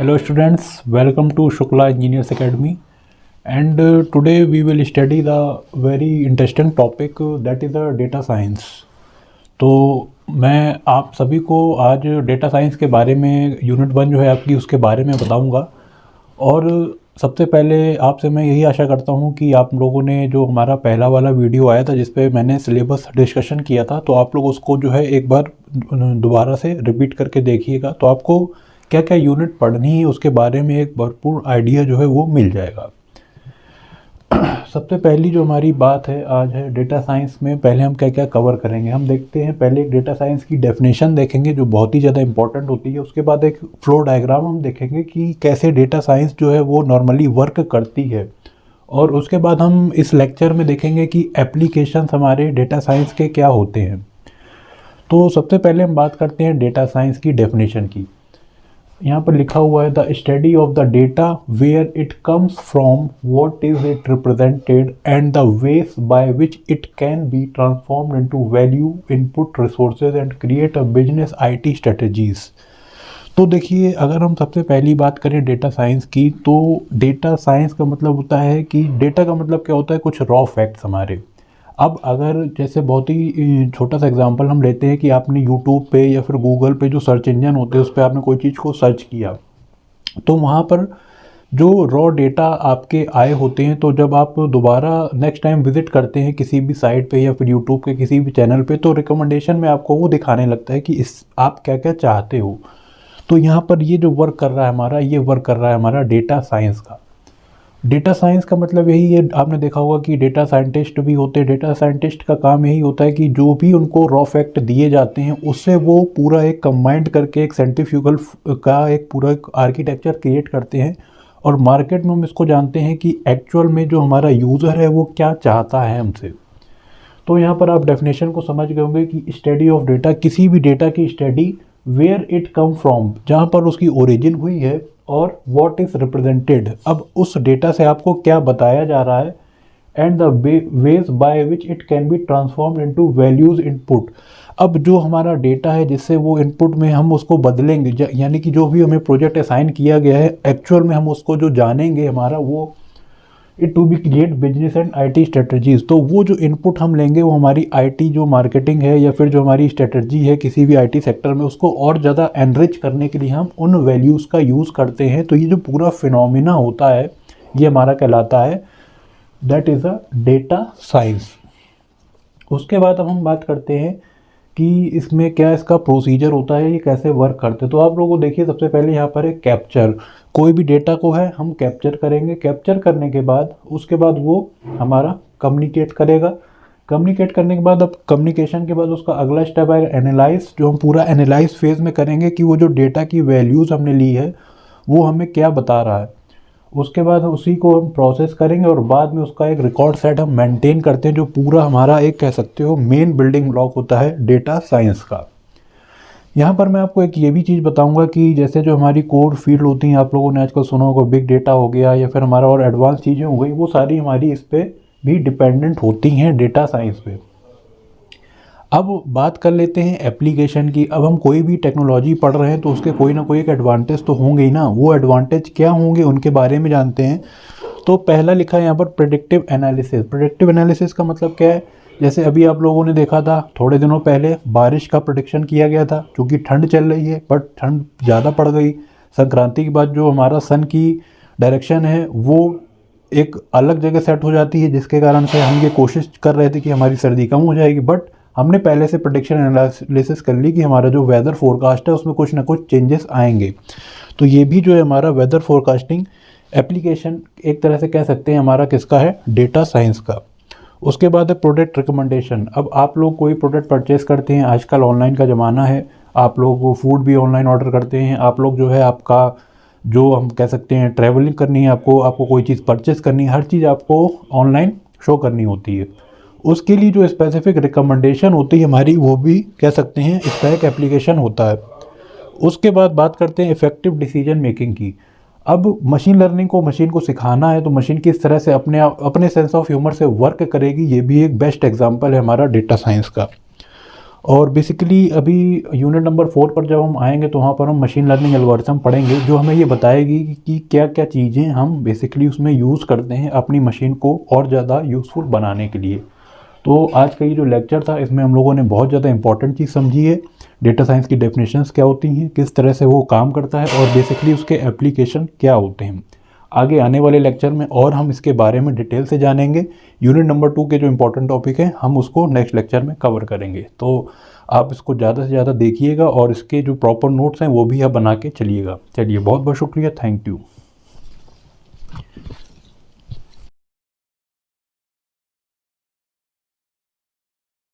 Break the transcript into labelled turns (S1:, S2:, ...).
S1: Hello students, welcome to Shukla Engineers Academy, and today we will study the very interesting topic that is the data science. तो मैं आप सभी को आज data science के बारे में यूनिट 1 जो है आपकी उसके बारे में बताऊंगा। और सबसे पहले आपसे मैं यही आशा करता हूं कि आप लोगों ने जो हमारा पहला वाला वीडियो आया था जिस पे मैंने सिलेबस डिस्कशन किया था, तो आप लोग उसको जो है एक बार दोबारा से रिपीट करके देखिएगा, तो आपको क्या क्या यूनिट पढ़नी है उसके बारे में एक भरपूर आइडिया जो है वो मिल जाएगा। सबसे पहली जो हमारी बात है आज है डेटा साइंस में पहले हम क्या क्या कवर करेंगे। हम देखते हैं, पहले एक डेटा साइंस की डेफिनेशन देखेंगे जो बहुत ही ज़्यादा इंपॉर्टेंट होती है। उसके बाद एक फ्लो डायग्राम हम देखेंगे कि कैसे डेटा साइंस जो है वो नॉर्मली वर्क करती है। और उसके बाद हम इस लेक्चर में देखेंगे कि एप्लीकेशंस हमारे डेटा साइंस के क्या होते हैं। तो सबसे पहले हम बात करते हैं डेटा साइंस की डेफिनेशन की। यहाँ पर लिखा हुआ है the study of the data where it comes from, what is it represented and the ways by which it can be transformed into value, input, resources and create a business IT strategies. तो देखिए, अगर हम सबसे पहली बात करें data science की, तो डेटा साइंस का मतलब होता है कि डेटा का मतलब क्या होता है, कुछ रॉ फैक्ट्स हमारे। अब अगर जैसे बहुत ही छोटा सा एग्जांपल हम लेते हैं कि आपने यूट्यूब पे या फिर गूगल पे जो सर्च इंजन होते हैं उस पर आपने कोई चीज़ को सर्च किया, तो वहाँ पर जो रॉ डेटा आपके आए होते हैं, तो जब आप दोबारा नेक्स्ट टाइम विजिट करते हैं किसी भी साइट पे या फिर यूट्यूब के किसी भी चैनल पे, तो रिकमेंडेशन में आपको वो दिखाने लगता है कि इस आप क्या क्या चाहते हो। तो यहाँ पर ये जो वर्क कर रहा है हमारा, ये वर्क कर रहा है हमारा डेटा साइंस का। डेटा साइंस का मतलब यही है, आपने देखा होगा कि डेटा साइंटिस्ट भी होते हैं। डेटा साइंटिस्ट का काम यही होता है कि जो भी उनको रॉ फैक्ट दिए जाते हैं उससे वो पूरा एक कंबाइंड करके एक सेंट्रीफ्यूगल का एक पूरा आर्किटेक्चर क्रिएट करते हैं। और मार्केट में हम इसको जानते हैं कि एक्चुअल में जो हमारा यूज़र है वो क्या चाहता है हमसे। तो यहाँ पर आप डेफिनेशन को समझ गए होंगे कि स्टडी ऑफ डेटा, किसी भी डेटा की study, where it come from, जहाँ पर उसकी ओरिजिन हुई है, और व्हाट इज़ रिप्रेजेंटेड, अब उस डेटा से आपको क्या बताया जा रहा है, and the ways by which it can be transformed into values input. अब जो हमारा डेटा है जिससे वो इनपुट में हम उसको बदलेंगे, यानी कि जो भी हमें प्रोजेक्ट असाइन किया गया है एक्चुअल में हम उसको जो जानेंगे हमारा वो it to be create business and IT strategies. तो वो जो इनपुट हम लेंगे वो हमारी आईटी जो मार्केटिंग है या फिर जो हमारी स्ट्रेटजी है किसी भी आईटी सेक्टर में, उसको और ज़्यादा एनरिच करने के लिए हम उन वैल्यूज़ का यूज़ करते हैं। तो ये जो पूरा फिनोमिना होता है ये हमारा कहलाता है, that is a data science. उसके बाद अब हम बात करते हैं कि इसमें क्या इसका प्रोसीजर होता है, ये कैसे वर्क करते हैं। तो आप लोगों को देखिए, सबसे पहले यहाँ पर है कैप्चर। कोई भी डेटा को है हम कैप्चर करेंगे। कैप्चर करने के बाद उसके बाद वो हमारा कम्युनिकेट करेगा। कम्युनिकेट करने के बाद, अब कम्युनिकेशन के बाद उसका अगला स्टेप आएगा एनालाइज, जो हम पूरा एनालाइज फेज में करेंगे कि वो जो डेटा की वैल्यूज़ हमने ली है वो हमें क्या बता रहा है। उसके बाद उसी को हम प्रोसेस करेंगे और बाद में उसका एक रिकॉर्ड सेट हम मेंटेन करते हैं, जो पूरा हमारा एक कह सकते हो मेन बिल्डिंग ब्लॉक होता है डेटा साइंस का। यहाँ पर मैं आपको एक ये भी चीज़ बताऊंगा कि जैसे जो हमारी कोर फील्ड होती हैं, आप लोगों ने आजकल सुना होगा बिग डेटा हो गया या फिर हमारा और एडवांस चीज़ें हो गई, वो सारी हमारी इस पर भी डिपेंडेंट होती हैं डेटा साइंस पे। अब बात कर लेते हैं एप्लीकेशन की। अब हम कोई भी टेक्नोलॉजी पढ़ रहे हैं तो उसके कोई ना कोई एक एडवांटेज तो होंगे ही ना। वो एडवांटेज क्या होंगे उनके बारे में जानते हैं। तो पहला लिखा है यहाँ पर प्रेडिक्टिव एनालिसिस। प्रेडिक्टिव एनालिसिस का मतलब क्या है, जैसे अभी आप लोगों ने देखा था थोड़े दिनों पहले बारिश का प्रेडिक्शन किया गया था, क्योंकि ठंड चल रही है बट ठंड ज़्यादा पड़ गई। संक्रांति के बाद जो हमारा सन की डायरेक्शन है वो एक अलग जगह सेट हो जाती है, जिसके कारण से हम ये कोशिश कर रहे थे कि हमारी सर्दी कम हो जाएगी, बट हमने पहले से प्रेडिक्शन एनालिसिस कर ली कि हमारा जो वेदर फोरकास्ट है उसमें कुछ ना कुछ चेंजेस आएंगे। तो ये भी जो है हमारा वेदर फोरकास्टिंग एप्लीकेशन एक तरह से कह सकते हैं हमारा किसका है, डेटा साइंस का। उसके बाद है प्रोडक्ट रिकमेंडेशन। अब आप लोग कोई प्रोडक्ट परचेस करते हैं, आजकल ऑनलाइन का ज़माना है, आप लोग फूड भी ऑनलाइन ऑर्डर करते हैं, आप लोग जो है आपका जो हम कह सकते हैं ट्रैवलिंग करनी है, आपको कोई चीज़ परचेस करनी है, हर चीज़ आपको ऑनलाइन शो करनी होती है। उसके लिए जो स्पेसिफिक रिकमेंडेशन होती है हमारी, वो भी कह सकते हैं इसका एक एप्लीकेशन होता है। उसके बाद बात करते हैं इफ़ेक्टिव डिसीजन मेकिंग की। अब मशीन लर्निंग को मशीन को सिखाना है तो मशीन किस तरह से अपने सेंस ऑफ ह्यूमर से वर्क करेगी, ये भी एक बेस्ट एग्जांपल है हमारा डेटा साइंस का। और बेसिकली अभी यूनिट नंबर 4 पर जब हम आएंगे तो वहाँ पर हम मशीन लर्निंग एल्गोरिथम पढ़ेंगे, जो हमें ये बताएगी कि क्या क्या चीज़ें हम बेसिकली उसमें यूज़ करते हैं अपनी मशीन को और ज़्यादा यूज़फुल बनाने के लिए। तो आज का ये जो लेक्चर था इसमें हम लोगों ने बहुत ज़्यादा इंपॉर्टेंट चीज़ समझी है, डेटा साइंस की डेफिनेशंस क्या होती हैं, किस तरह से वो काम करता है और बेसिकली उसके एप्लीकेशन क्या होते हैं। आगे आने वाले लेक्चर में और हम इसके बारे में डिटेल से जानेंगे। यूनिट नंबर 2 के जो इंपॉर्टेंट टॉपिक हैं हम उसको नेक्स्ट लेक्चर में कवर करेंगे। तो आप इसको ज़्यादा से ज़्यादा देखिएगा और इसके जो प्रॉपर नोट्स हैं वो भी आप बना के चलिएगा। चलिए, बहुत बहुत शुक्रिया, थैंक यू।